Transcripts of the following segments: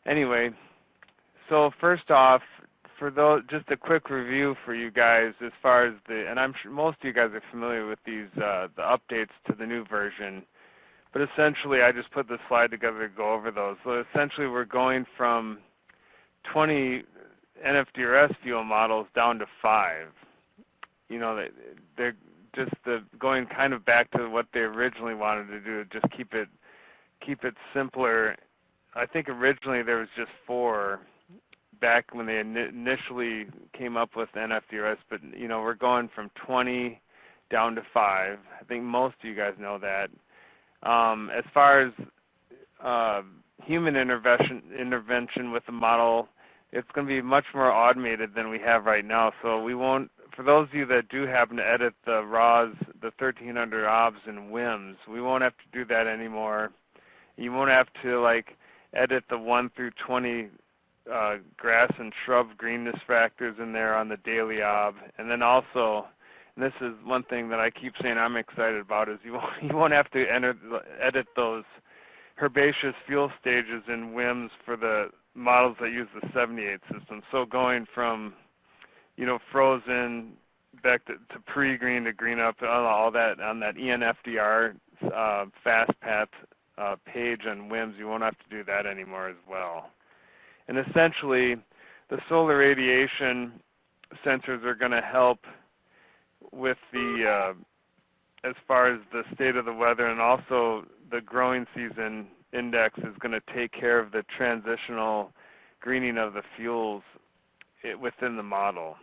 Anyway, so first off, for those, just a quick review for you guys as far as and I'm sure most of you guys are familiar with these, the updates to the new version. But essentially, I just put this slide together to go over those. So essentially, we're going from 20 NFDRS fuel models down to 5. You know, they're just going kind of back to what they originally wanted to do, just keep it simpler. I think originally there was just 4 back when they initially came up with NFDRS, but you know, we're going from 20 down to 5. I think most of you guys know that. As far as human intervention with the model, it's going to be much more automated than we have right now. So we won't, for those of you that do happen to edit the RAWs, the 1300 OBS and WIMs, we won't have to do that anymore. You won't have to like edit the 1 through 20 grass and shrub greenness factors in there on the daily OB. And then also, and this is one thing that I keep saying I'm excited about, is you won't have to edit those herbaceous fuel stages in WIMs for the models that use the 78 system. So going from, you know, frozen back to pre-green to green up, all that on that NFDRS fast path page on WIMs, you won't have to do that anymore as well. And essentially, the solar radiation sensors are going to help with the, as far as the state of the weather, and also the growing season index is going to take care of the transitional greening of the fuels within the model.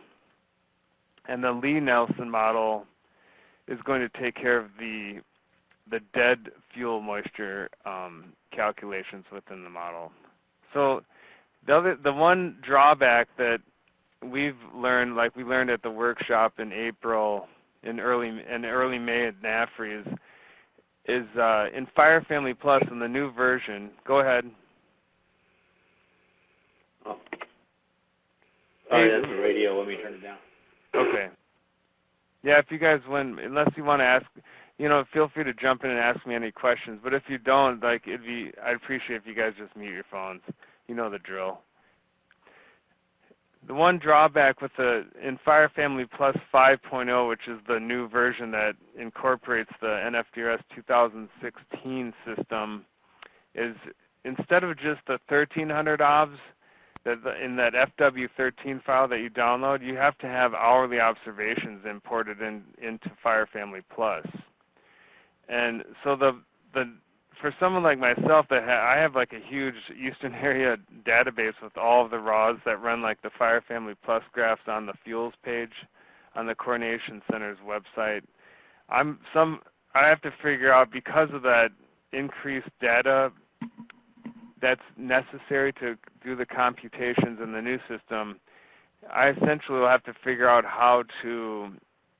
And the Lee-Nelson model is going to take care of the dead fuel moisture calculations within the model. So the one drawback that we've learned, like we learned at the workshop in April, in early May at NAFRI, is in Fire Family Plus in the new version. Go ahead. Oh. Sorry, that's the radio. Let me turn it down. Okay. Yeah, if you guys unless you want to ask, you know, feel free to jump in and ask me any questions. But if you don't, like, I'd appreciate if you guys just mute your phones. You know the drill. The one drawback with in Fire Family Plus 5.0, which is the new version that incorporates the NFDRS 2016 system, is instead of just the 1300 OBS, in that FW13 file that you download, you have to have hourly observations imported into Fire Family Plus. And so for someone like myself that I have like a huge Eastern area database with all of the RAWs that run like the Fire Family Plus graphs on the fuels page on the Coordination Center's website, I have to figure out, because of that increased data that's necessary to do the computations in the new system, I essentially will have to figure out how to,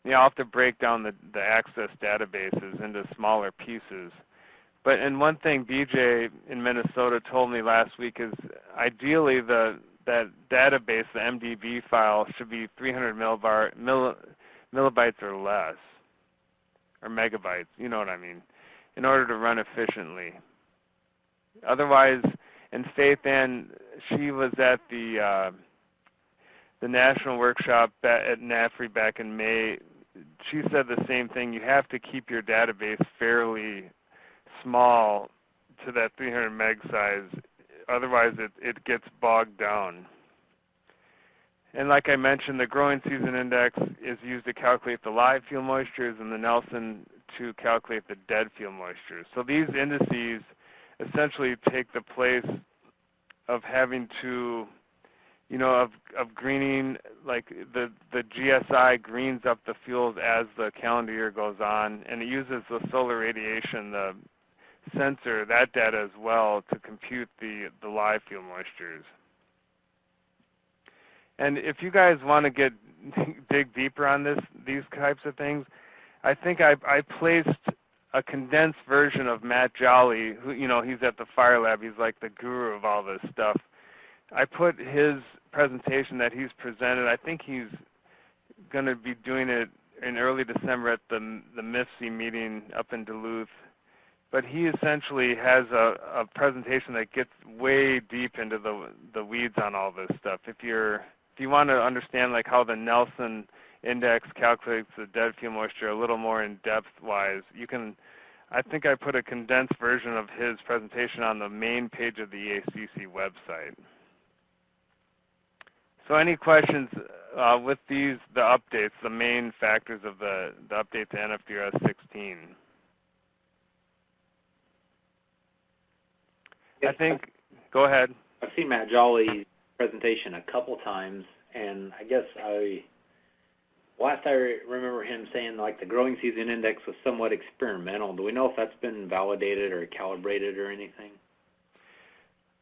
I'll have to break down the access databases into smaller pieces. But and one thing BJ in Minnesota told me last week is ideally that database, the MDB file, should be 300 millibytes or less, or megabytes, you know what I mean, in order to run efficiently. Otherwise, and Faith Ann, she was at the national workshop at NAFRI back in May. She said the same thing. You have to keep your database fairly small to that 300 meg size. Otherwise, it gets bogged down. And like I mentioned, the growing season index is used to calculate the live fuel moistures, and the Nelson to calculate the dead fuel moistures. So these indices essentially take the place of having to, of greening, like the GSI greens up the fuels as the calendar year goes on, and it uses the solar radiation, the sensor, that data as well, to compute the live fuel moistures. And if you guys want to dig deeper on these types of things, I think I placed a condensed version of Matt Jolly, who, he's at the Fire Lab. He's like the guru of all this stuff. I put his presentation that he's presented. I think he's going to be doing it in early December at the MIFC meeting up in Duluth. but he essentially has a presentation that gets way deep into the weeds on all this stuff. If you want to understand like how the Nelson index calculates the dead fuel moisture a little more in depth wise, you can. I think I put a condensed version of his presentation on the main page of the EACC website. So any questions with the updates, the main factors of the update to NFDRS 16? I think, go ahead. I've seen Matt Jolly's presentation a couple times, and I guess last I remember him saying like the growing season index was somewhat experimental. Do we know if that's been validated or calibrated or anything?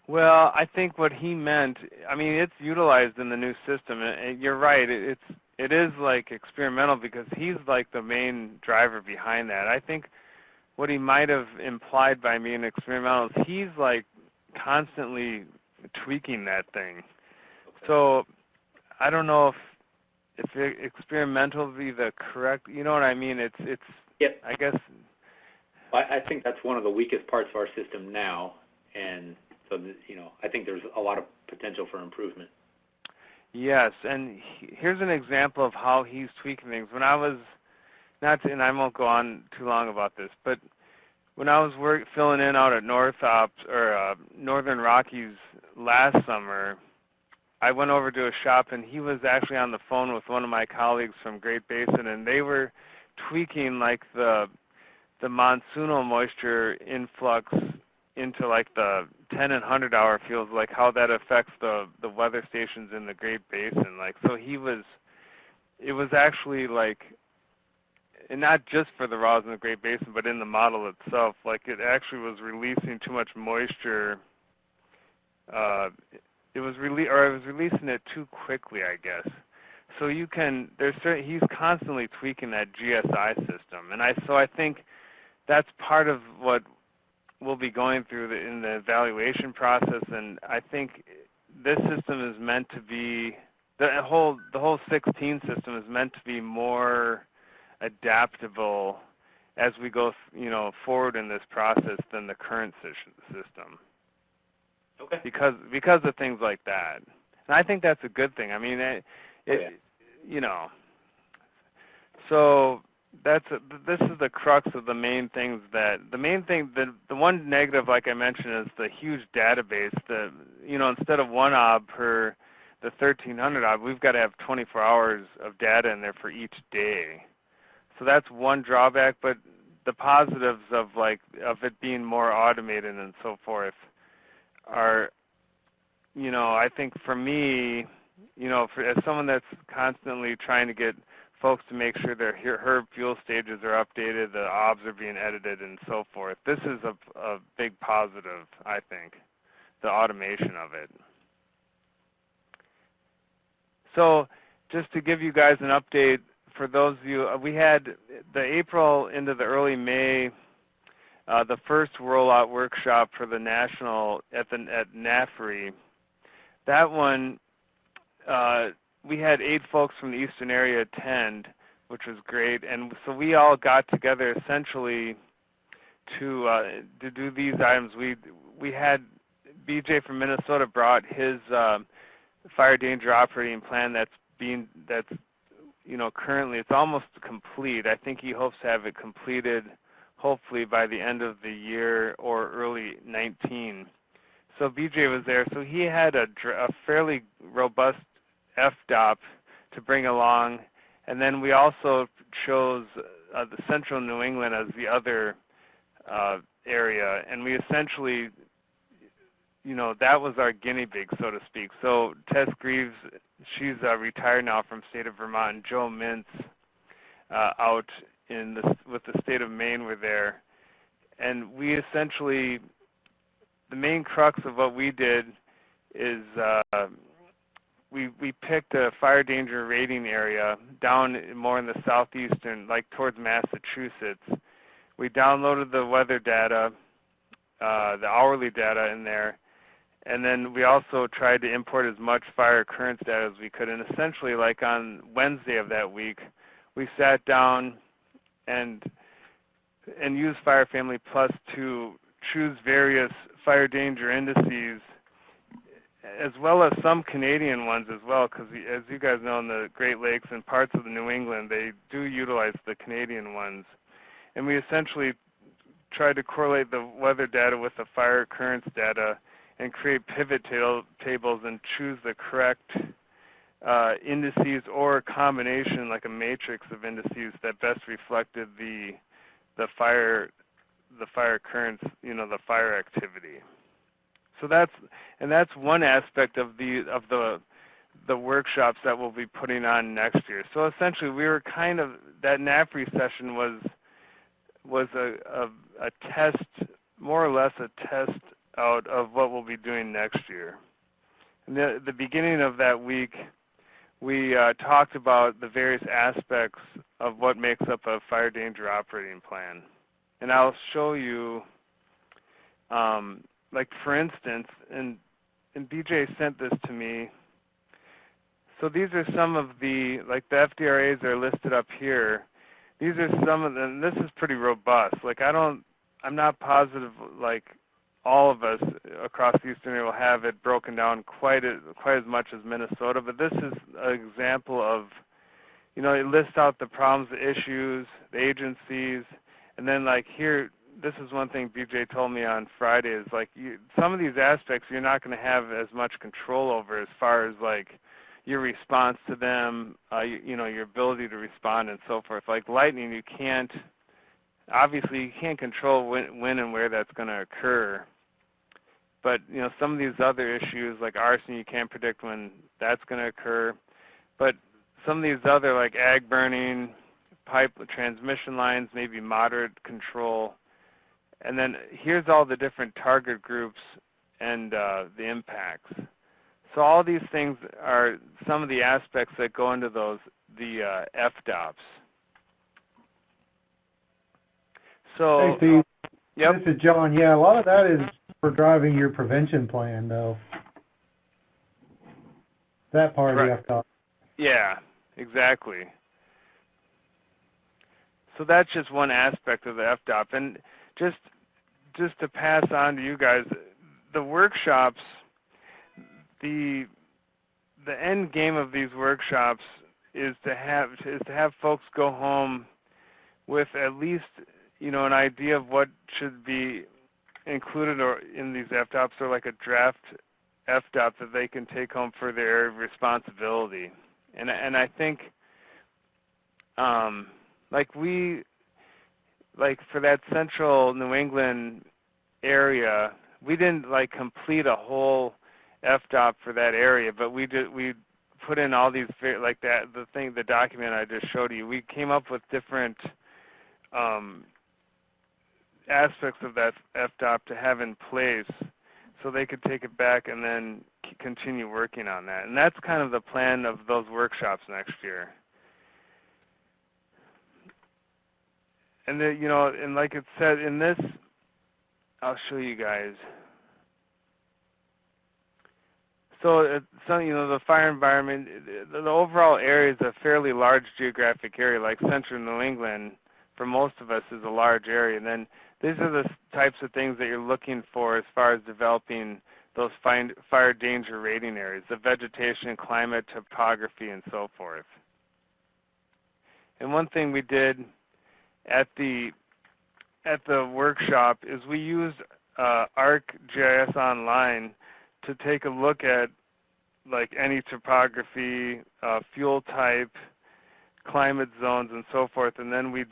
Well, I think what he meant, I mean, it's utilized in the new system, and you're right, it is like experimental because he's like the main driver behind that. I think what he might have implied by being experimental is he's like constantly tweaking that thing. Okay. So I don't know if experimental would be the correct, you know what I mean? It's Yep. I guess. I think that's one of the weakest parts of our system now, and so, I think there's a lot of potential for improvement. Yes, and here's an example of how he's tweaking things. When I was, and I won't go on too long about this, but when I was filling in out at Northern Rockies last summer, I went over to a shop, and he was actually on the phone with one of my colleagues from Great Basin, and they were tweaking like the monsoonal moisture influx into like the 10 and 100 hour fields, like how that affects the weather stations in the Great Basin. Like, so it was actually like, and not just for the raws in the Great Basin, but in the model itself, like it actually was releasing too much moisture. It was releasing it too quickly, I guess. So he's constantly tweaking that GSI system, and I think that's part of what we'll be going through in the evaluation process, and I think this system is meant to be, the whole 16 system is meant to be more adaptable as we go forward in this process than the current system. Okay. Because of things like that. And I think that's a good thing. I mean, so this is the crux of the main things the one negative, like I mentioned, is the huge database. Instead of one OB per the 1,300 OB, we've got to have 24 hours of data in there for each day. So that's one drawback, but the positives of it being more automated and so forth are, I think for me, as someone that's constantly trying to get folks to make sure their herb fuel stages are updated, the OBS are being edited, and so forth. This is a big positive, I think, the automation of it. So just to give you guys an update, for those of you, we had the April into the early May, the first rollout workshop for the national at NAFRI. That one, we had 8 folks from the Eastern area attend, which was great. And so we all got together essentially to do these items. We had BJ from Minnesota brought his fire danger operating plan that's currently it's almost complete. I think he hopes to have it completed hopefully by the end of the year or early 19. So BJ was there. So he had a fairly robust FDOP to bring along, and then we also chose the central New England as the other area, and we essentially, that was our guinea pig, so to speak. So Tess Greaves, she's retired now from state of Vermont, and Joe Mintz out with the state of Maine were there, and we essentially, the main crux of what we did is we picked a fire danger rating area down more in the southeastern, like towards Massachusetts. We downloaded the weather data, the hourly data in there, and then we also tried to import as much fire occurrence data as we could. And essentially, like on Wednesday of that week, we sat down and and use Fire Family Plus to choose various fire danger indices, as well as some Canadian ones as well, because as you guys know, in the Great Lakes and parts of the New England, they do utilize the Canadian ones. And we essentially tried to correlate the weather data with the fire occurrence data and create pivot tables and choose the correct indices or a combination, like a matrix of indices that best reflected the fire occurrence, the fire activity. So that's one aspect of the workshops that we'll be putting on next year. So essentially, we were kind of, that NAFRI session was a test, more or less a test out of what we'll be doing next year. And the beginning of that week, we talked about the various aspects of what makes up a fire danger operating plan. And I'll show you, like for instance, and BJ sent this to me. So these are some of the, like the FDRAs are listed up here. These are some of them. This is pretty robust. Like I'm not positive like all of us across the Eastern area will have it broken down quite as much as Minnesota, but this is an example of, it lists out the problems, the issues, the agencies, and then like here, this is one thing BJ told me on Friday is like some of these aspects you're not going to have as much control over as far as like your response to them, your ability to respond and so forth. Like lightning, obviously you can't control when and where that's going to occur. But, some of these other issues like arson, you can't predict when that's going to occur. But some of these other like ag burning, pipe transmission lines, maybe moderate control. And then here's all the different target groups and the impacts. So all these things are some of the aspects that go into the FDOPs. So, hey, Steve. Yep. This is John. Yeah, a lot of that is for driving your prevention plan, though. That part Right. of the FDOT. Yeah, exactly. So that's just one aspect of the FDOP. And just to pass on to you guys, the workshops, the end game of these workshops is to have folks go home with at least an idea of what should be included or in these FDOPs, or like a draft FDOP that they can take home for their area of responsibility. And I think like for that central New England area, we didn't like complete a whole FDOP for that area, but we put in all these, like the document I just showed you. We came up with different aspects of that FDOP to have in place so they could take it back and then continue working on that. And that's kind of the plan of those workshops next year. And and like it said in this, I'll show you guys. So, the fire environment, the overall area is a fairly large geographic area, like central New England, for most of us, is a large area. And then these are the types of things that you're looking for as far as developing those fire danger rating areas, the vegetation, climate, topography, and so forth. And one thing we did at the workshop is we used ArcGIS Online to take a look at like any topography, fuel type, climate zones, and so forth, and then we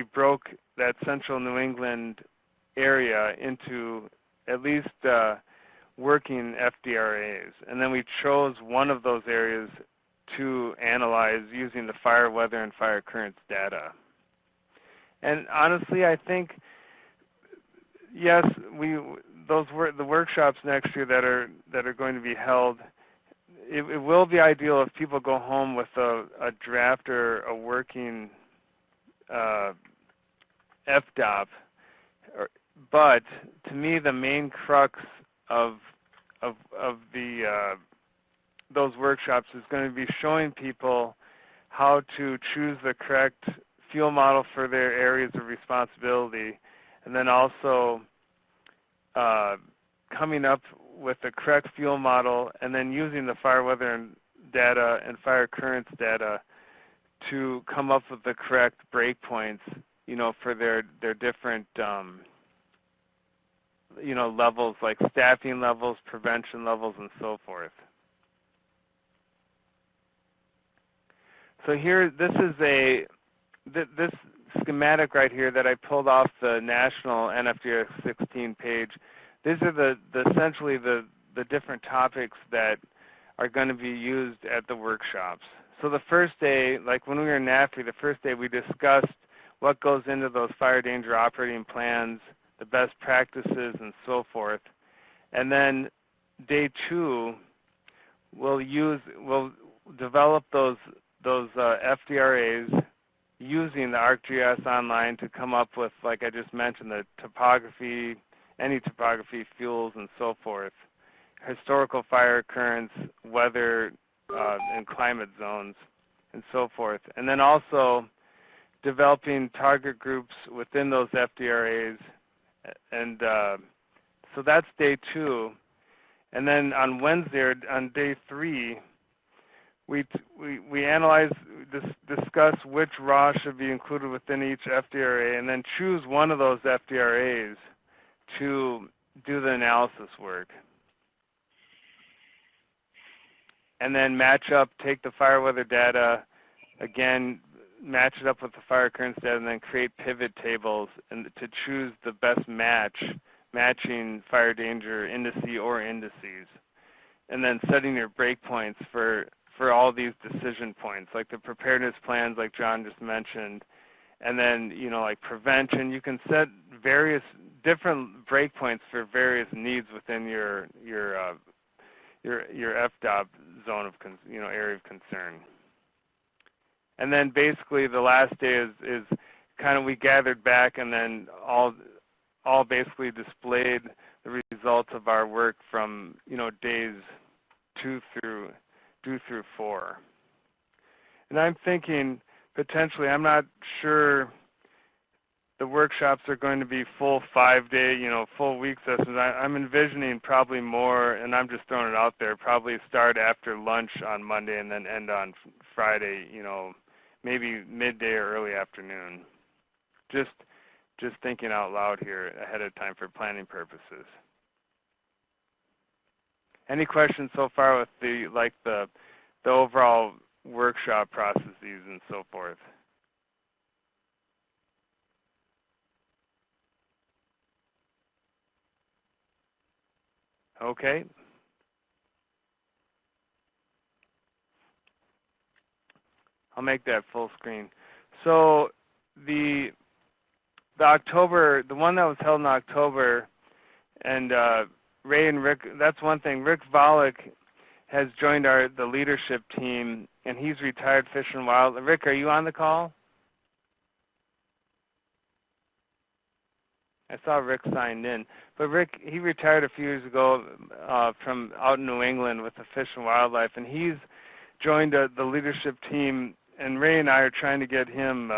broke that central New England area into at least working FDRAs, and then we chose one of those areas to analyze using the fire weather and fire occurrence data. And honestly, I think, yes, the workshops next year that are going to be held, it will be ideal if people go home with a draft or a working FDOP. But to me, the main crux of those workshops is going to be showing people how to choose the correct fuel model for their areas of responsibility, and then also coming up with the correct fuel model, and then using the fire weather data and fire currents data to come up with the correct breakpoints, for their different, levels, like staffing levels, prevention levels, and so forth. So here, this is this schematic right here that I pulled off the national NFDRS 16 page. These are essentially the different topics that are going to be used at the workshops. So the first day, like when we were in NAFRI, the first day we discussed what goes into those fire danger operating plans, the best practices, and so forth. And then day 2, we'll develop those FDRAs using the ArcGIS Online to come up with, like I just mentioned, the topography, any topography, fuels, and so forth, historical fire occurrence, weather, and climate zones, and so forth. And then also developing target groups within those FDRAs. And so that's day 2. And then on Wednesday, on day 3, we analyze, discuss which RAW should be included within each FDRA, and then choose one of those FDRAs to do the analysis work. And then match up, take the fire weather data, again, match it up with the fire occurrence data, and then create pivot tables and to choose the best matching fire danger indice or indices. And then setting your breakpoints for all these decision points, like the preparedness plans like John just mentioned. And then, like prevention, you can set various different breakpoints for various needs within your FDOP zone of, area of concern. And then basically the last day is kind of we gathered back and then all basically displayed the results of our work from, days 2 through 4. And I'm thinking potentially, I'm not sure the workshops are going to be full 5-day, full week sessions. I'm envisioning probably more, and I'm just throwing it out there, probably start after lunch on Monday and then end on Friday, maybe midday or early afternoon. Just thinking out loud here ahead of time for planning purposes. Any questions so far with the overall workshop processes and so forth? Okay. I'll make that full screen. So the October, the one that was held in October, and Ray and Rick, that's one thing. Rick Volek has joined the leadership team, and he's retired Fish and Wildlife. Rick, are you on the call? I saw Rick signed in. But Rick, he retired a few years ago from out in New England with the Fish and Wildlife, and he's joined the leadership team, and Ray and I are trying to get him,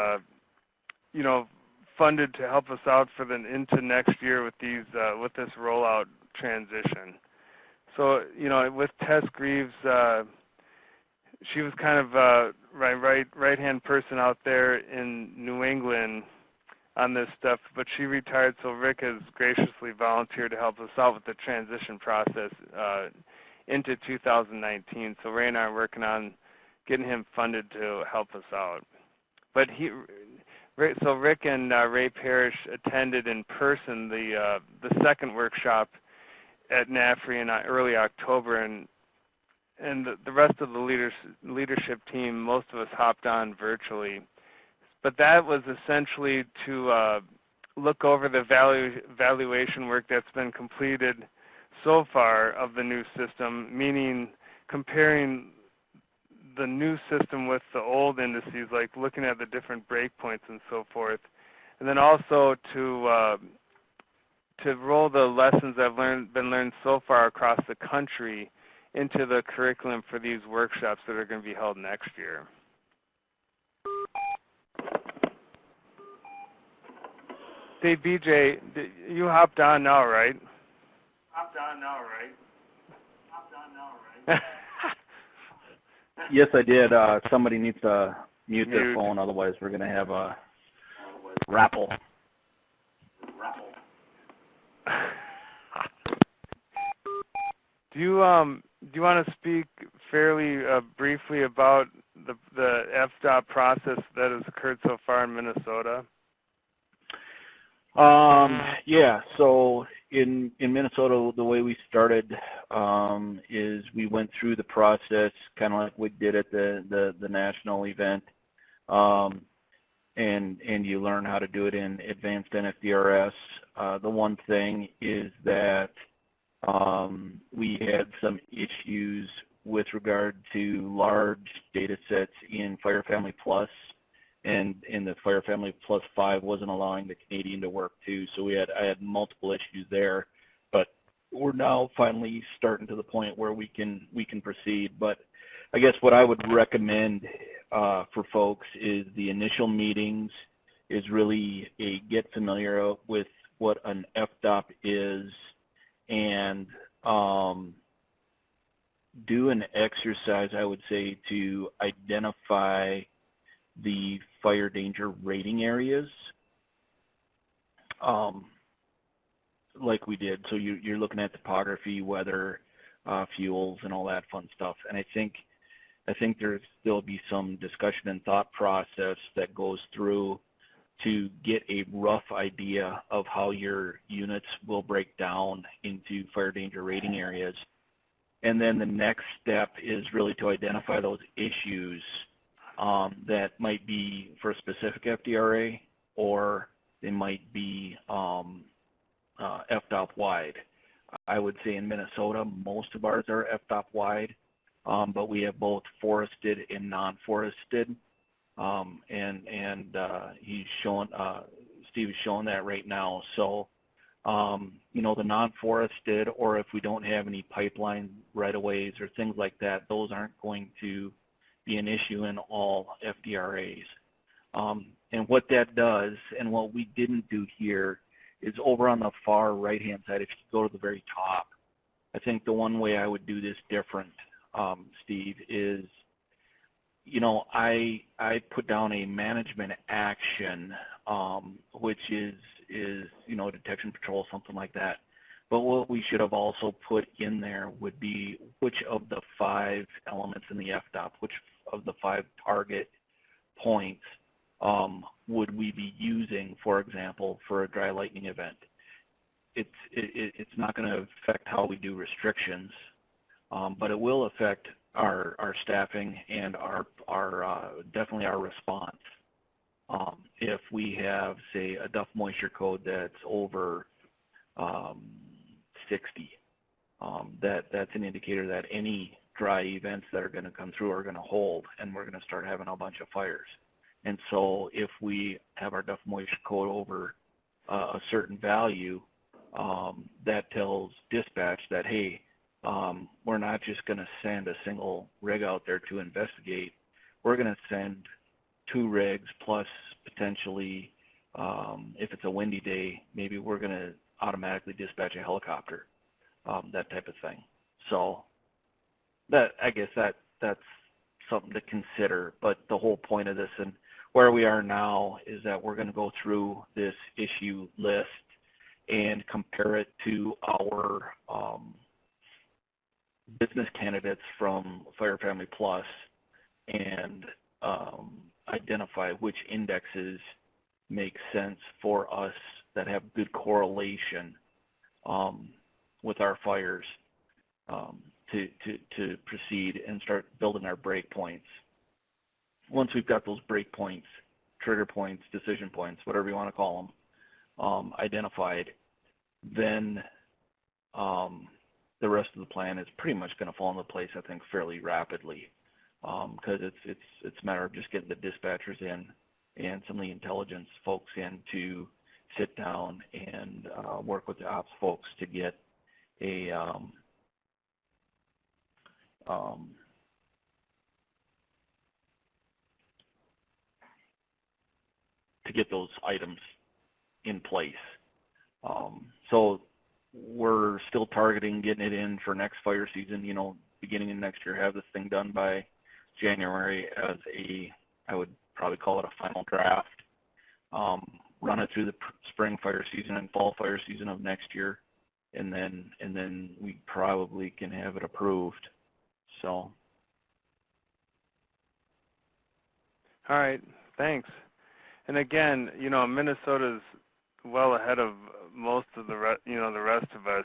funded to help us out into next year with with this rollout transition. So, with Tess Greaves, she was kind of right-hand person out there in New England on this stuff, but she retired, so Rick has graciously volunteered to help us out with the transition process into 2019. So Ray and I are working on getting him funded to help us out. But so Rick and Ray Parrish attended in person the second workshop at NAFRI in early October, and the rest of the leadership team, most of us hopped on virtually. But that was essentially to look over the evaluation work that's been completed so far of the new system, meaning comparing the new system with the old indices, like looking at the different breakpoints and so forth, and then also to roll the lessons that have been learned so far across the country into the curriculum for these workshops that are going to be held next year. Say, BJ, you hopped on now, right? Yes, I did. Somebody needs to mute their Mute. phone, otherwise we're going to have a rapple. Do you want to speak fairly briefly about the FDOT process that has occurred so far in Minnesota? Yeah, so in Minnesota, the way we started is we went through the process kind of like we did at the national event, and you learn how to do it in advanced NFDRS. The one thing is that we had some issues with regard to large data sets in Fire Family Plus, and the Fire Family Plus 5 wasn't allowing the Canadian to work too. So I had multiple issues there, but we're now finally starting to the point where we can proceed. But I guess what I would recommend for folks is the initial meetings is really a get familiar with what an FDOP is, and do an exercise, I would say, to identify the fire danger rating areas, like we did. So you're looking at topography, weather, fuels, and all that fun stuff. And I think there'll be some discussion and thought process that goes through to get a rough idea of how your units will break down into fire danger rating areas. And then the next step is really to identify those issues that might be for a specific FDRA, or they might be FDOP wide. I would say in Minnesota, most of ours are FDOP wide, but we have both forested and non-forested. He's showing, Steve is showing that right now. So, the non-forested, or if we don't have any pipeline right-of-ways or things like that, those aren't going to be an issue in all FDRAs. And what that does, and what we didn't do here, is over on the far right-hand side, if you go to the very top, I think the one way I would do this different, Steve, is, I put down a management action, which is detection patrol, something like that. But what we should have also put in there would be which of the 5 elements in the FDOP, which of the 5 target points would we be using, for example, for a dry lightning event. It's not going to affect how we do restrictions, but it will affect our staffing and our definitely our response. If we have, say, a Duff moisture code that's over 60, that's an indicator that any dry events that are going to come through are going to hold, and we're going to start having a bunch of fires. And so if we have our Duff moisture code over a certain value, that tells dispatch that, hey, we're not just going to send a single rig out there to investigate. We're going to send 2 rigs plus potentially, if it's a windy day, maybe we're going to automatically dispatch a helicopter, that type of thing. So I guess that's something to consider. But the whole point of this and where we are now is that we're going to go through this issue list and compare it to our business candidates from Fire Family Plus, and identify which indexes make sense for us that have good correlation with our fires to proceed and start building our break points. Once we've got those break points, trigger points, decision points, whatever you want to call them, identified, then the rest of the plan is pretty much going to fall into place, I think, fairly rapidly, because it's a matter of just getting the dispatchers in and some of the intelligence folks in to sit down and work with the ops folks to get a to get those items in place. So we're still targeting getting it in for next fire season, beginning of next year, have this thing done by January as I would probably call it a final draft. Run it through the spring fire season and fall fire season of next year, and then we probably can have it approved. So. All right, thanks. And again, Minnesota's well ahead of most of the rest of us.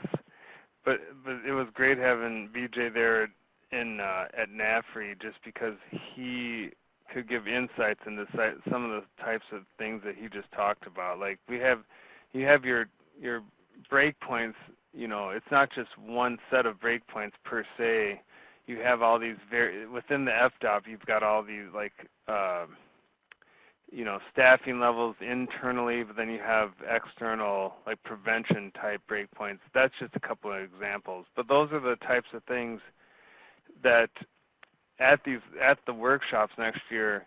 But it was great having BJ there at NAFRI, just because he could give insights into some of the types of things that he just talked about. Like you have your breakpoints. It's not just one set of breakpoints per se. You have all these within the FDOP. You've got all these staffing levels internally, but then you have external, like prevention type breakpoints. That's just a couple of examples. But those are the types of things that at the workshops next year,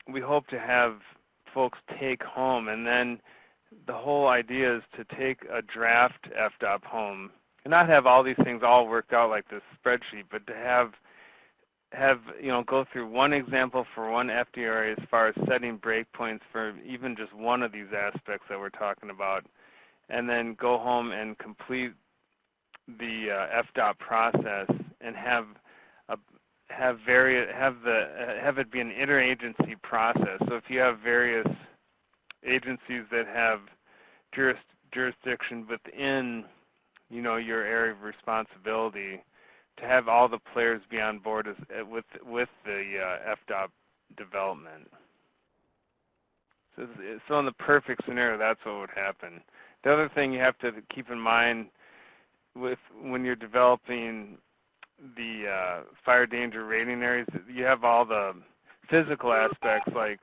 we hope to have folks take home. And then the whole idea is to take a draft FDOP home and not have all these things all worked out like this spreadsheet, but to have go through one example for one FDRA as far as setting breakpoints for even just one of these aspects that we're talking about, and then go home and complete the FDOT process and have it be an interagency process. So if you have various agencies that have jurisdiction within your area of responsibility, to have all the players be on board with the FDOT development. So in the perfect scenario, that's what would happen. The other thing you have to keep in mind when you're developing the fire danger rating areas, you have all the physical aspects like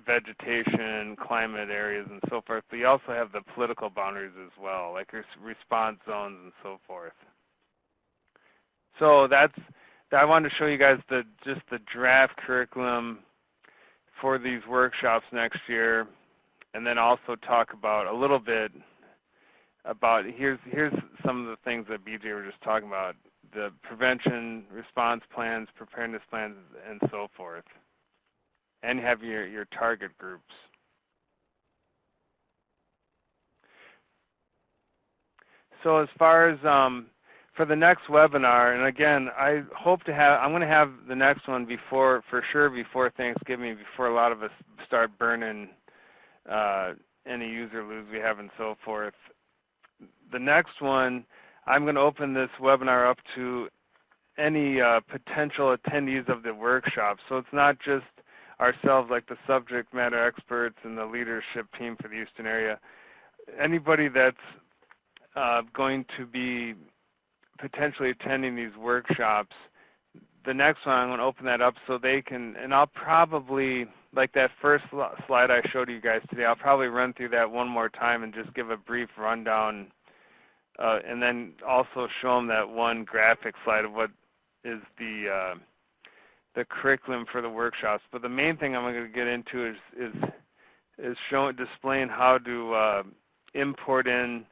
vegetation, climate areas, and so forth, but you also have the political boundaries as well, like your response zones and so forth. So I wanted to show you guys just the draft curriculum for these workshops next year, and then also talk about a little bit about here's some of the things that BJ were just talking about: the prevention, response plans, preparedness plans, and so forth. And you have your target groups. So as far as for the next webinar, and again, I'm going to have the next one before Thanksgiving, before a lot of us start burning any user loads we have and so forth. The next one, I'm going to open this webinar up to any potential attendees of the workshop. So it's not just ourselves, like the subject matter experts and the leadership team for the Houston area. Anybody that's going to be potentially attending these workshops, the next one I'm going to open that up so they can, and I'll probably, like that first slide I showed you guys today, I'll probably run through that one more time and just give a brief rundown, and then also show them that one graphic slide of what is the curriculum for the workshops. But the main thing I'm going to get into is displaying how to import in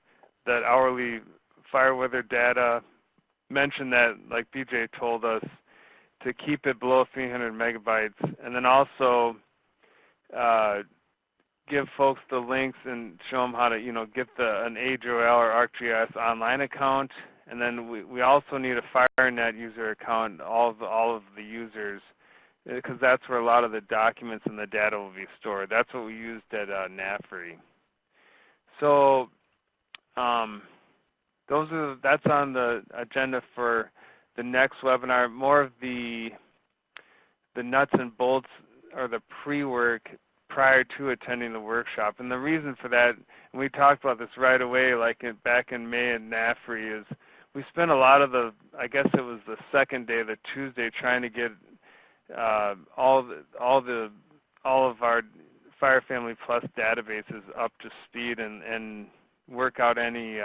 that hourly fire weather data. Mention that, like BJ told us, to keep it below 300 megabytes, and then also give folks the links and show them how to, get an AJOL or ArcGIS online account. And then we also need a FireNet user account, all of the users, because that's where a lot of the documents and the data will be stored. That's what we used at NAFRI. So that's on the agenda for the next webinar. More of the nuts and bolts or the pre-work prior to attending the workshop. And the reason for that, and we talked about this right away, like back in May at NAFRI, is we spent a lot of I guess it was the second day, the Tuesday, trying to get all of our Fire Family Plus databases up to speed and work out any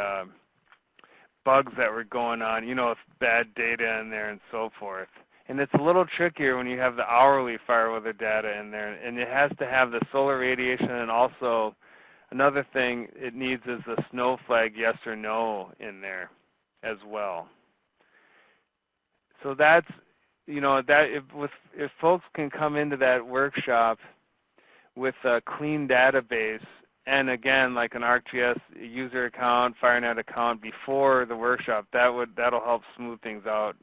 bugs that were going on, if bad data in there and so forth. And it's a little trickier when you have the hourly fire weather data in there, and it has to have the solar radiation and also Another thing it needs is a snow flag yes or no in there as well. So that's, that if folks can come into that workshop with a clean database, and again, like an ArcGIS user account, FireNet account before the workshop, that'll help smooth things out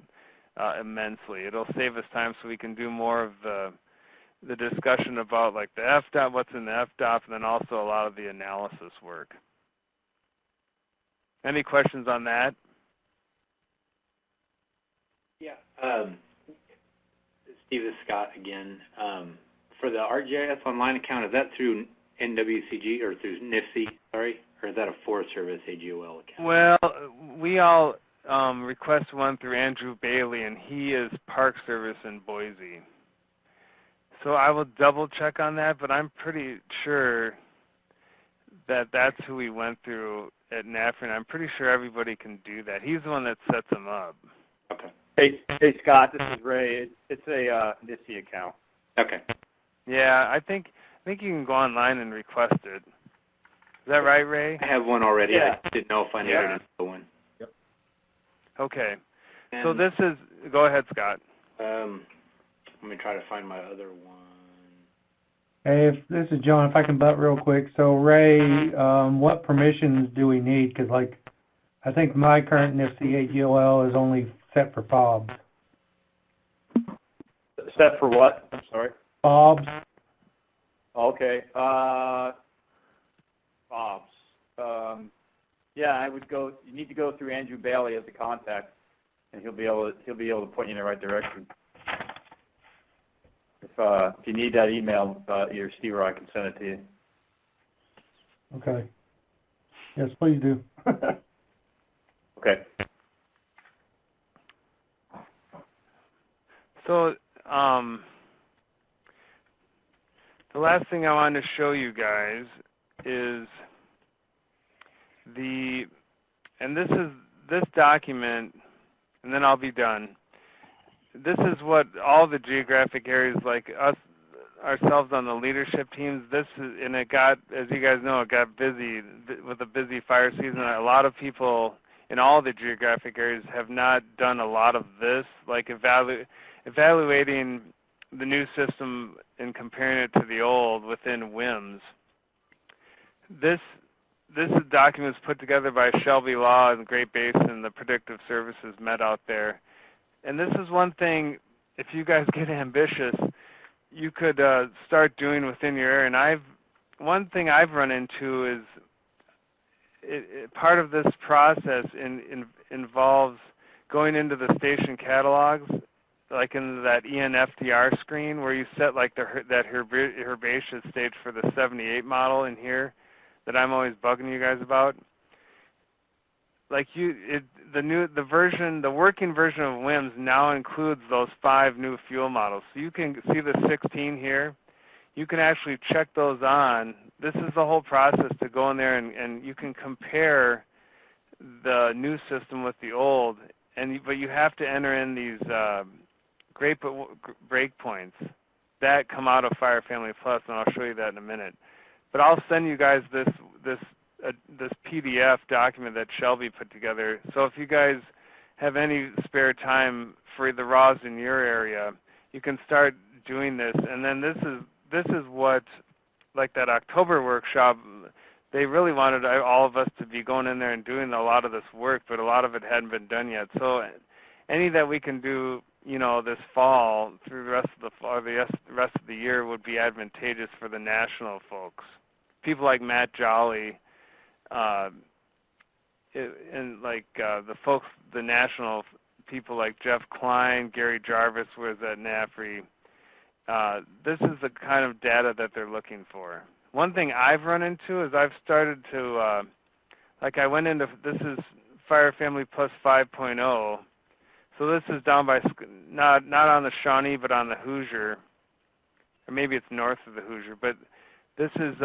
immensely. It'll save us time so we can do more of the discussion about like the FDOT, what's in the FDOT, and then also a lot of the analysis work. Any questions on that? Yeah. Steve, this is Scott again. For the ArcGIS Online account, is that through NWCG or through NIFC, sorry? Or is that a Forest Service AGOL account? Well, we all request one through Andrew Bailey, and he is Park Service in Boise. So I will double check on that, but I'm pretty sure that that's who we went through at NAFRA, and I'm pretty sure everybody can do that. He's the one that sets them up. Okay. Hey Scott, this is Ray. It's a NIST account. Okay. Yeah, I think you can go online and request it. Is that right, Ray? I have one already. Yeah. I didn't know if I needed another one. Yep. Okay. And, So this is, go ahead, Scott. let me try to find my other one. Hey, this is John, if I can butt real quick. So Ray, what permissions do we need? Because like, I think my current NIFC AGOL is only set for FOBs. Set for what? I'm sorry. FOBs? Okay. Bob's. Yeah, I would go. You need to go through Andrew Bailey as the contact, and he'll be able to point you in the right direction. If you need that email, either Steve or I can send it to you. Okay. Yes, please do. Okay. So the last thing I wanted to show you guys is this document, and then I'll be done. This is what all the geographic areas, like us, ourselves on the leadership teams, and it got, as you guys know, it got busy with a busy fire season. A lot of people in all the geographic areas have not done a lot of this, like evaluating the new system and comparing it to the old within WIMS. This document is put together by Shelby Law and Great Basin, the predictive services met out there. And this is one thing, if you guys get ambitious, you could start doing within your area. And one thing I've run into is part of this process involves going into the station catalogs, like in that NFDRS screen where you set like that herbaceous stage for the 78 model in here that I'm always bugging you guys about. Like the working version of WIMS now includes those 5 new fuel models. So you can see the 16 here. You can actually check those on. This is the whole process to go in there and you can compare the new system with the old. But you have to enter in these breakpoints that come out of Fire Family Plus, and I'll show you that in a minute. But I'll send you guys this PDF document that Shelby put together. So if you guys have any spare time for the RAWs in your area, you can start doing this. And then this is what, like that October workshop, they really wanted all of us to be going in there and doing a lot of this work, but a lot of it hadn't been done yet. So any that we can do, this fall through the rest of the fall, or the rest of the year would be advantageous for the national folks. People like Matt Jolly, and like the folks, the national people like Jeff Klein, Gary Jarvis was at NAFRE. This is the kind of data that they're looking for. One thing I've run into is I've started to, I went into, this is Fire Family Plus 5.0. So this is down by, not on the Shawnee, but on the Hoosier, or maybe it's north of the Hoosier, but this is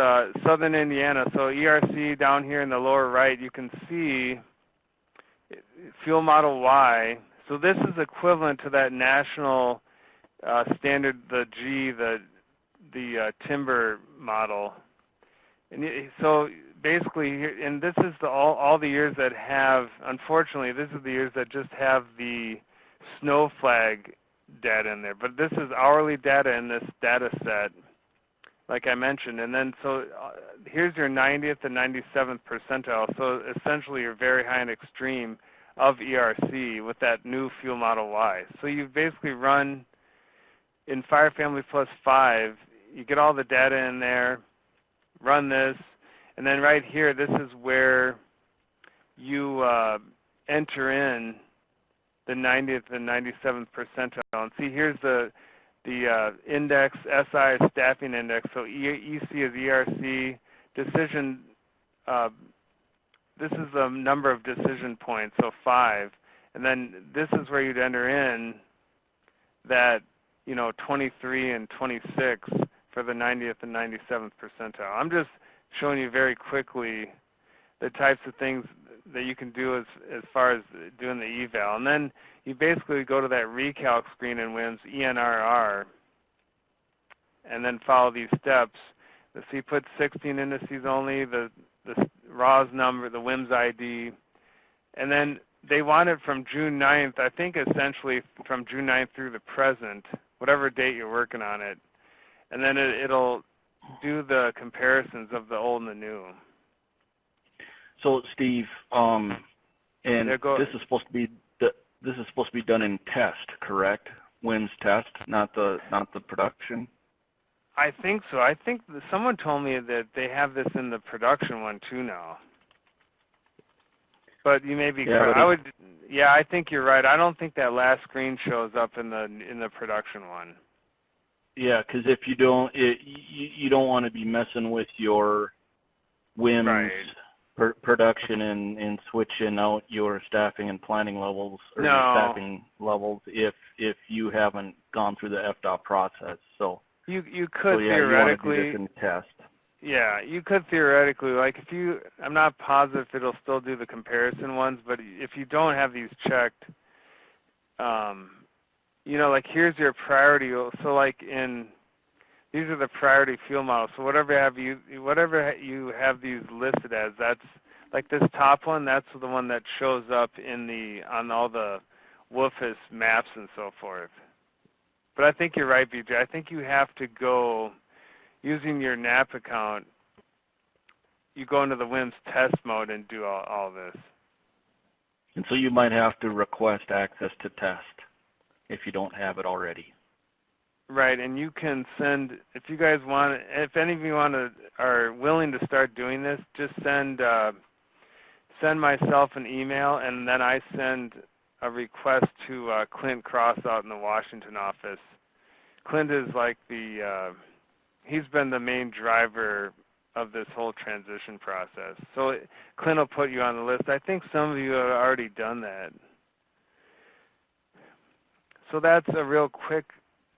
southern Indiana. So ERC down here in the lower right, you can see fuel model Y. So this is equivalent to that national standard, the G, the timber model. So basically, and this is all the years that have, unfortunately, this is the years that just have the snow flag data in there. But this is hourly data in this data set, like I mentioned. And then so here's your 90th and 97th percentile. So essentially you're very high and extreme of ERC with that new fuel model Y. So you basically run in Fire Family Plus 5, you get all the data in there, run this, and then right here, this is where you enter in the 90th and 97th percentile. And see, here's the index, SI staffing index. So EC is ERC. Decision, this is the number of decision points, so 5. And then this is where you'd enter in that, 23 and 26 for the 90th and 97th percentile. I'm just showing you very quickly the types of things that you can do as far as doing the eval. And then you basically go to that recalc screen in WIMS, ENRR, and then follow these steps. So you put 16 indices only, the RAWS number, the WIMS ID, and then they want it from June 9th, I think essentially from June 9th through the present, whatever date you're working on it. And then it'll do the comparisons of the old and the new. So Steve, and Yeah, this is supposed to be done in test, correct? WIMS test, not the production. I think so. I think someone told me that they have this in the production one too now. But you may be correct. I think you're right. I don't think that last screen shows up in the production one. Yeah, because if you don't, you don't want to be messing with your WIMS production and switching out your staffing and planning levels or your staffing levels if you haven't gone through the FDOT process. So you could theoretically you want to do this in test. Yeah, you could theoretically, like I'm not positive if it'll still do the comparison ones, but if you don't have these checked, like here's your priority. So like these are the priority fuel models. So whatever you have these listed as, that's like this top one, that's the one that shows up on all the WFIS maps and so forth. But I think you're right, BJ. I think you have to go, using your NAP account, you go into the WIMS test mode and do all this. And so you might have to request access to test if you don't have it already. Right, and you can send, if you guys want, if any of you are willing to start doing this, just send myself an email, and then I send a request to Clint Cross out in the Washington office. Clint is like he's been the main driver of this whole transition process. So Clint will put you on the list. I think some of you have already done that. So that's a real quick.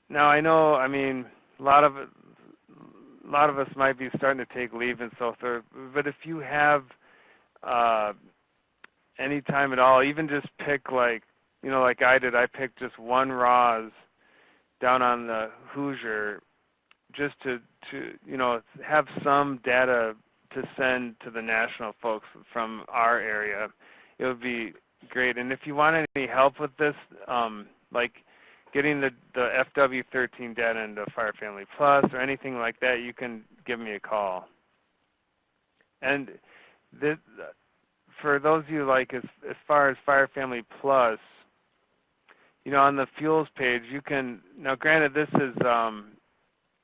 Now I know, I mean, a lot of us might be starting to take leave and so forth, but if you have any time at all, even just pick like I did, I picked just one RAWS down on the Hoosier just to have some data to send to the national folks from our area. It would be great. And if you want any help with this, like getting the FW13 data into Fire Family Plus or anything like that, you can give me a call. And for those of you, like as far as Fire Family Plus, on the fuels page, you can, now granted this is,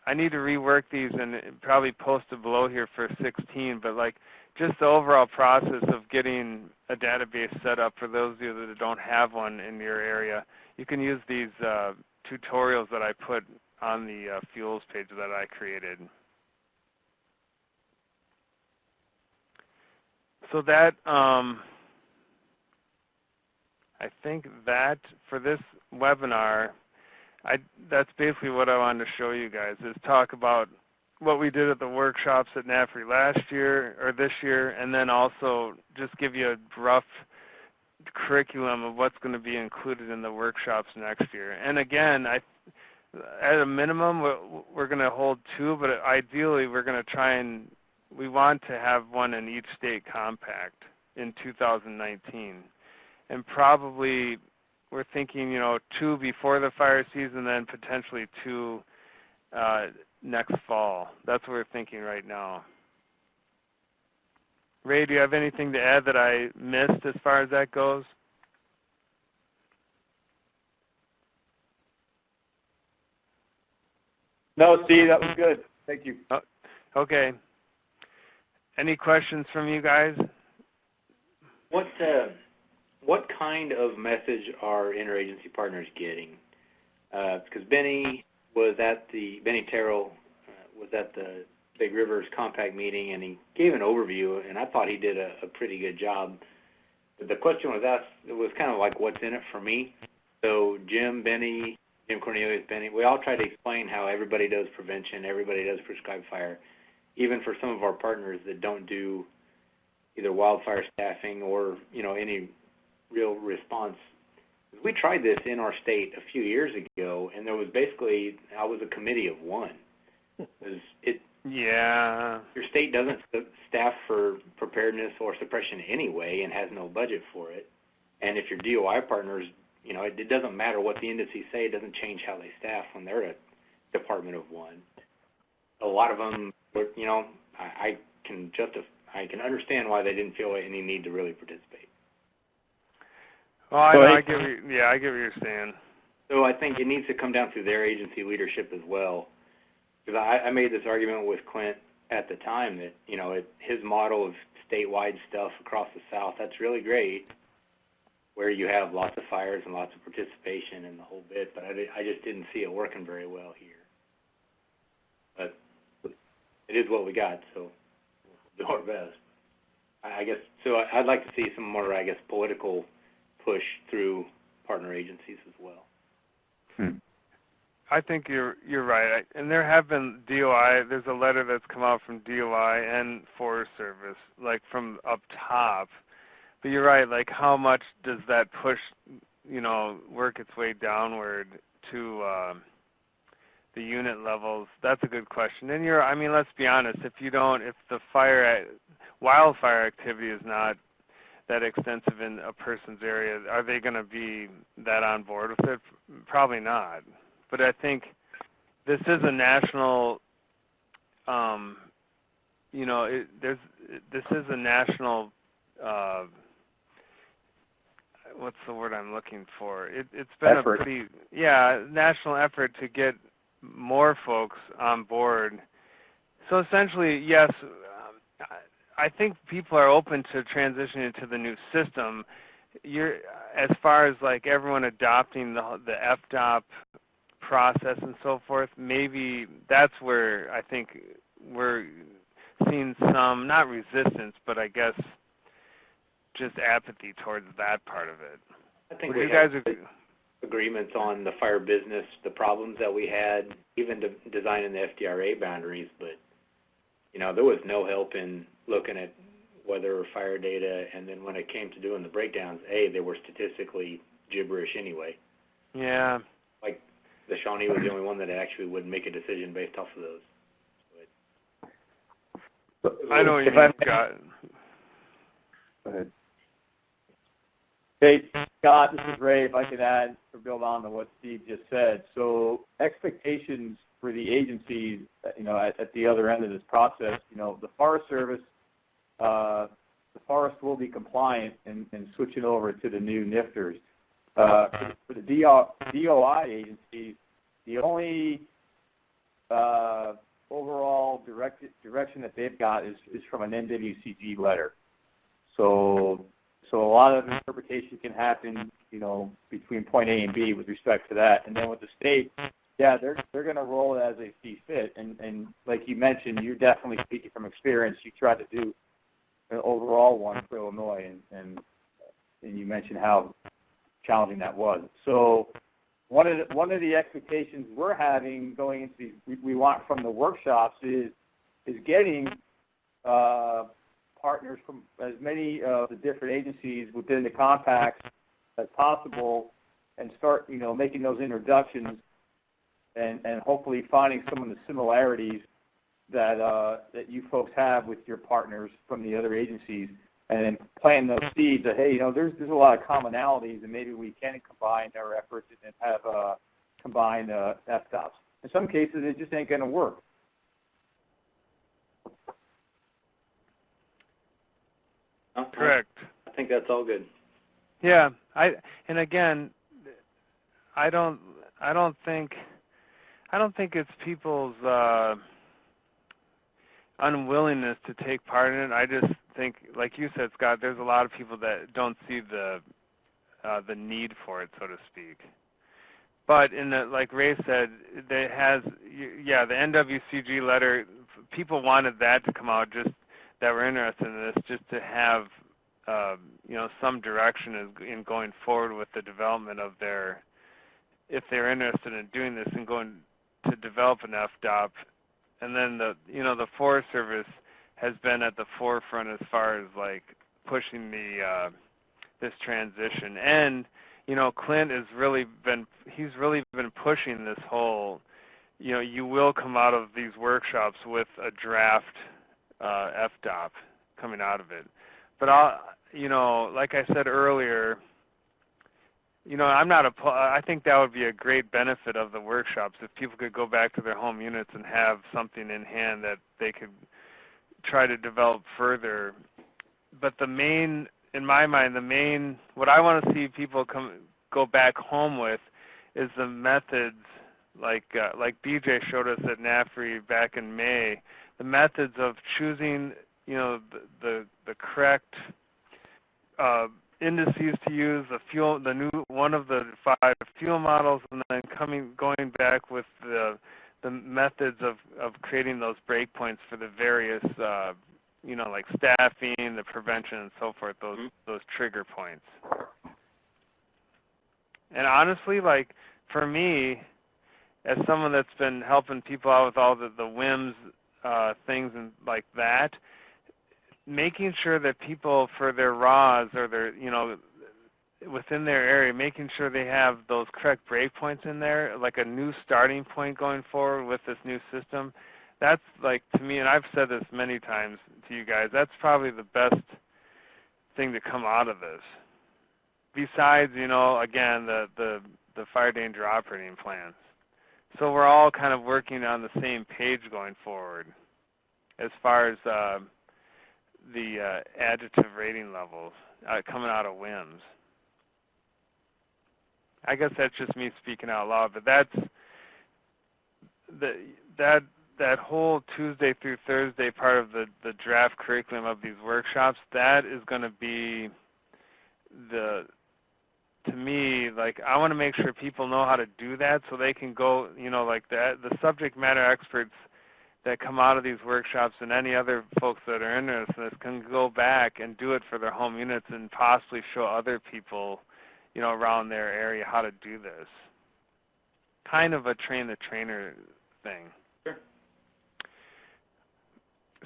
I need to rework these and probably post it below here for 16, but like just the overall process of getting a database set up for those of you that don't have one in your area, you can use these tutorials that I put on the fuels page that I created. So that, I think that for this webinar, that's basically what I wanted to show you guys, is talk about what we did at the workshops at NAFRI last year or this year, and then also just give you a rough curriculum of what's going to be included in the workshops next year. And again, at a minimum, we're going to hold 2, but ideally we're going to try and we want to have one in each state compact in 2019. And probably we're thinking, 2 before the fire season, then potentially 2 next fall. That's what we're thinking right now. Ray, do you have anything to add that I missed as far as that goes? No, Steve, that was good. Thank you. Okay. Any questions from you guys? What kind of message are interagency partners getting? Because Benny Terrell was at the Big Rivers Compact meeting, and he gave an overview, and I thought he did a pretty good job. But the question was asked, it was kind of like, what's in it for me? So Jim Cornelius, Benny, we all try to explain how everybody does prevention, everybody does prescribed fire, even for some of our partners that don't do either wildfire staffing or, any real response. We tried this in our state a few years ago, and there was I was a committee of one. Yeah. Your state doesn't staff for preparedness or suppression anyway and has no budget for it. And if your DOI partners, it doesn't matter what the indices say, it doesn't change how they staff when they're a department of one. A lot of them, I can understand why they didn't feel any need to really participate. Well, I get what you're saying. So I think it needs to come down through their agency leadership as well. Because I made this argument with Clint at the time that, his model of statewide stuff across the South, that's really great, where you have lots of fires and lots of participation and the whole bit, but I just didn't see it working very well here. But it is what we got, so we'll do our best. I guess, so I'd like to see some more, political push through partner agencies as well. I think you're right. And there have been DOI, there's a letter that's come out from DOI and Forest Service, like from up top. But you're right, like how much does that push, work its way downward to the unit levels? That's a good question. And let's be honest, if the wildfire activity is not that extensive in a person's area, are they going to be that on board with it? Probably not. But I think this is a national, this is a national, what's the word I'm looking for? It's been effort. a pretty, national effort to get more folks on board. So essentially, yes, I think people are open to transitioning to the new system. As far as like everyone adopting the FDOP process and so forth, maybe that's where I think we're seeing some, not resistance, but I guess just apathy towards that part of it. I think we have agreements on the fire business, the problems that we had, even designing the FDRA boundaries, but, there was no help in looking at weather or fire data, and then when it came to doing the breakdowns, they were statistically gibberish anyway. Yeah. Like, the Shawnee was the only one that actually would make a decision based off of those. I know what you mean, Scott. Go ahead. Hey, Scott, this is Ray. If I could add or build on to what Steve just said. So expectations for the agencies, at the other end of this process, the Forest Service, the forest will be compliant in switching over to the new NFDRS. For the DOI agencies, the only overall direction that they've got is from an NWCG letter. So a lot of interpretation can happen, between point A and B with respect to that. And then with the state, they're going to roll it as they see fit. And like you mentioned, you're definitely speaking from experience. You tried to do an overall one for Illinois, and you mentioned how challenging that was. So one of the expectations we're having going into these, we want from the workshops is getting partners from as many of the different agencies within the compacts as possible, and start making those introductions, and hopefully finding some of the similarities that you folks have with your partners from the other agencies, and then plant those seeds that, hey, there's a lot of commonalities, and maybe we can combine our efforts and have combined FDOTs. In some cases, it just ain't going to work. Correct. I think that's all good. Yeah, and again, I don't think it's people's unwillingness to take part in it. I just think, like you said, Scott, there's a lot of people that don't see the need for it, so to speak. But like Ray said, the NWCG letter, people wanted that to come out, just that were interested in this, just to have some direction in going forward with the development of if they're interested in doing this and going to develop an FDOP. And then the Forest Service has been at the forefront as far as like pushing this transition. And Clint has really been pushing this whole, you will come out of these workshops with a draft FDOP coming out of it. But like I said earlier, I think that would be a great benefit of the workshops if people could go back to their home units and have something in hand that they could try to develop further. But in my mind, what I want to see people go back home with is the methods, like BJ showed us at NAFRI back in May, the methods of choosing, the correct indices to use, one of the 5 fuel models, and then going back with the methods of creating those breakpoints for the various, like staffing, the prevention, and so forth, those trigger points. And honestly, like for me, as someone that's been helping people out with all the WIMS things and like that, making sure that people for their RAWs or their, within their area, making sure they have those correct breakpoints in there, like a new starting point going forward with this new system, that's like, to me, and I've said this many times to you guys, that's probably the best thing to come out of this. Besides, again, the fire danger operating plans. So we're all kind of working on the same page going forward as far as the adjective rating levels coming out of WIMS. I guess that's just me speaking out loud, but that's that whole Tuesday through Thursday part of the draft curriculum of these workshops, that is going to be to me, like, I want to make sure people know how to do that so they can go, like the subject matter experts that come out of these workshops and any other folks that are interested in this can go back and do it for their home units and possibly show other people, around their area how to do this. Kind of a train the trainer thing. Sure.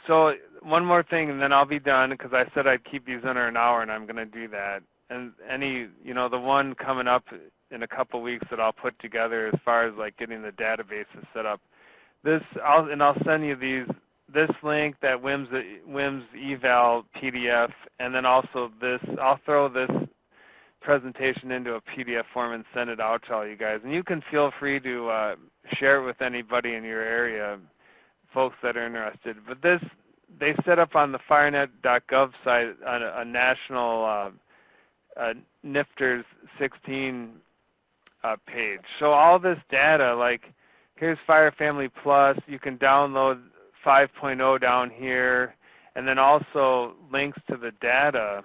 So one more thing, and then I'll be done, because I said I'd keep these under an hour, and I'm going to do that. And the one coming up in a couple weeks that I'll put together as far as like getting the databases set up. I'll send you this link, that WIMS eval PDF, and then also this. I'll throw this presentation into a PDF form and send it out to all you guys. And you can feel free to share it with anybody in your area, folks that are interested. But they set up on the firenet.gov site a national NFDRS 16 page. So all this data, like, here's Fire Family Plus. You can download 5.0 down here, and then also links to the data,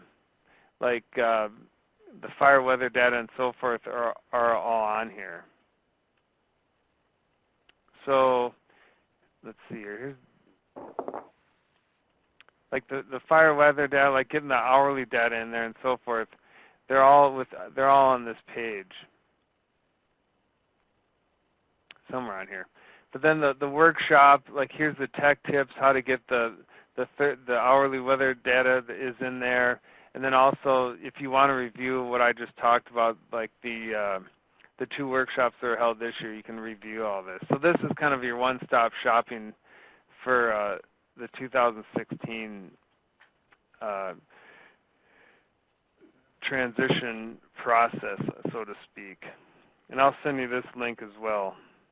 like the fire weather data and so forth are all on here. So let's see here. Here's like the fire weather data, like getting the hourly data in there and so forth. They're all on this page. Somewhere on here. But then the workshop, like here's the tech tips, how to get the hourly weather data is in there. And then also, if you want to review what I just talked about, like the 2 workshops that are held this year, you can review all this. So this is kind of your one-stop shopping for the 2016 transition process, so to speak. And I'll send you this link as well.